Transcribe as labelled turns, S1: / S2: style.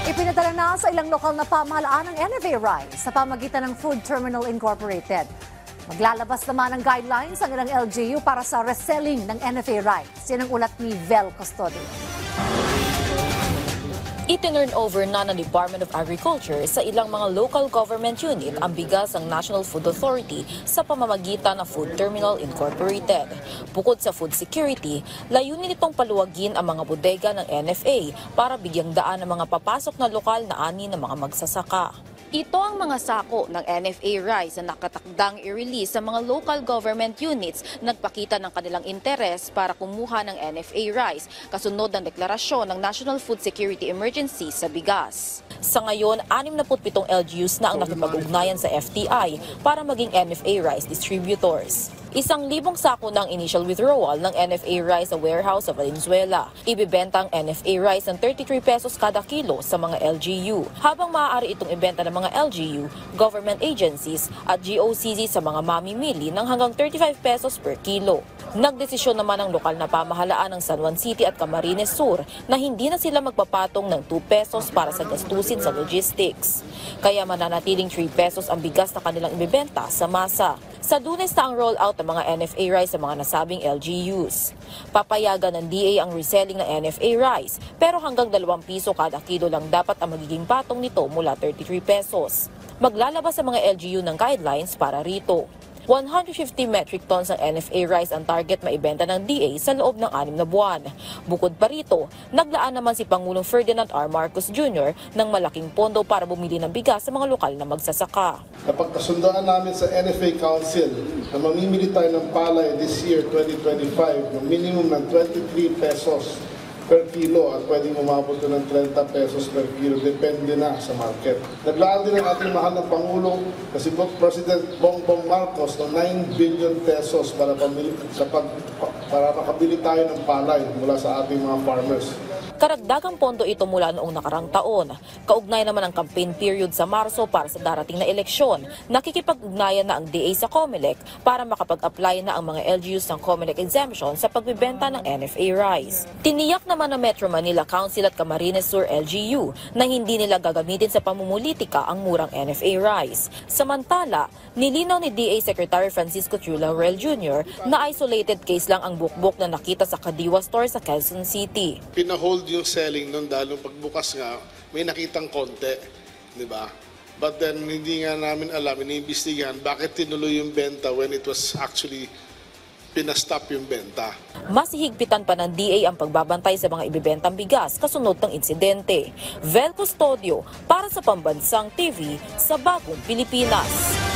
S1: Ipinadala na sa ilang lokal na pamahalaan ng NFA Rice sa pamagitan ng Food Terminal Incorporated. Maglalabas naman ng guidelines ang ilang LGU para sa reselling ng NFA Rice. Yan ang ulat ni Vel Custodio.
S2: Itinurn over na ng Department of Agriculture sa ilang mga local government unit ang bigas ng National Food Authority sa pamamagitan ng Food Terminal Incorporated. Bukod sa food security, layunin itong paluwagin ang mga bodega ng NFA para bigyang daan ang mga papasok na lokal na ani ng mga magsasaka. Ito ang mga sako ng NFA Rice na nakatakdang i-release sa mga local government units nagpakita ng kanilang interes para kumuha ng NFA Rice kasunod ng deklarasyon ng National Food Security Emergency sa bigas. Sa ngayon, 67 LGUs na ang nakipag-ugnayan sa FTI para maging NFA Rice distributors. 1,000 sako ng initial withdrawal ng NFA Rice sa warehouse sa Valenzuela. Ibibenta ang NFA Rice ng 33 pesos kada kilo sa mga LGU, habang maaari itong ibenta ng mga LGU, government agencies at GOCC sa mga mamimili ng hanggang 35 pesos per kilo. Nagdesisyon naman ang lokal na pamahalaan ng San Juan City at Camarines Sur na hindi na sila magpapatong ng 2 pesos para sa gastusin sa logistics. Kaya mananatiling 3 pesos ang bigas na kanilang ibibenta sa masa. Sa Lunes na ang rollout ng mga NFA Rice sa mga nasabing LGUs. Papayagan ng DA ang reselling ng NFA Rice, pero hanggang 2 piso kada kilo lang dapat ang magiging patong nito mula 33 pesos. Maglalabas sa mga LGU ng guidelines para rito. 150 metric tons ng NFA Rice ang target maibenta ng DA sa loob ng 6 na buwan. Bukod pa rito, naglaan naman si Pangulong Ferdinand R. Marcos Jr. ng malaking pondo para bumili ng bigas sa mga lokal na magsasaka.
S3: Napagkasundaan namin sa NFA Council na mamimili tayo ng palay this year, 2025, ng minimum ng 23 pesos per kilo at pwedeng umabot ng 30 pesos per kilo, depende na sa market. Naglaan din ang ating mahal na Pangulo na si President Bongbong Marcos ng 9 billion pesos para makabili tayo ng palay mula sa ating mga farmers.
S2: Karagdagang pondo ito mula noong nakarang taon. Kaugnay naman ang campaign period sa Marso para sa darating na eleksyon. Nakikipag-ugnayan na ang DA sa COMELEC para makapag-apply na ang mga LGUs ng COMELEC exemption sa pagbibenta ng NFA Rice. Tiniyak naman ng Metro Manila Council at Camarines Sur LGU na hindi nila gagamitin sa pamumulitika ang murang NFA Rice. Samantala, nilinaw ni DA Secretary Francisco Chu Laurel Jr. na isolated case lang ang bukbok na nakita sa Kadiwa Store sa Quezon City.
S3: Pinahold yung selling nun dahil nung pagbukas nga, may nakitang konti, di ba? But then, hindi nga namin alam, iniimbestigahan, bakit tinuloy yung benta when it was actually pinastop yung benta.
S2: Mas hihigpitan pa ng DA ang pagbabantay sa mga ibibentang bigas kasunod ng insidente. Vel Custodio para sa Pambansang TV sa Bagong Pilipinas.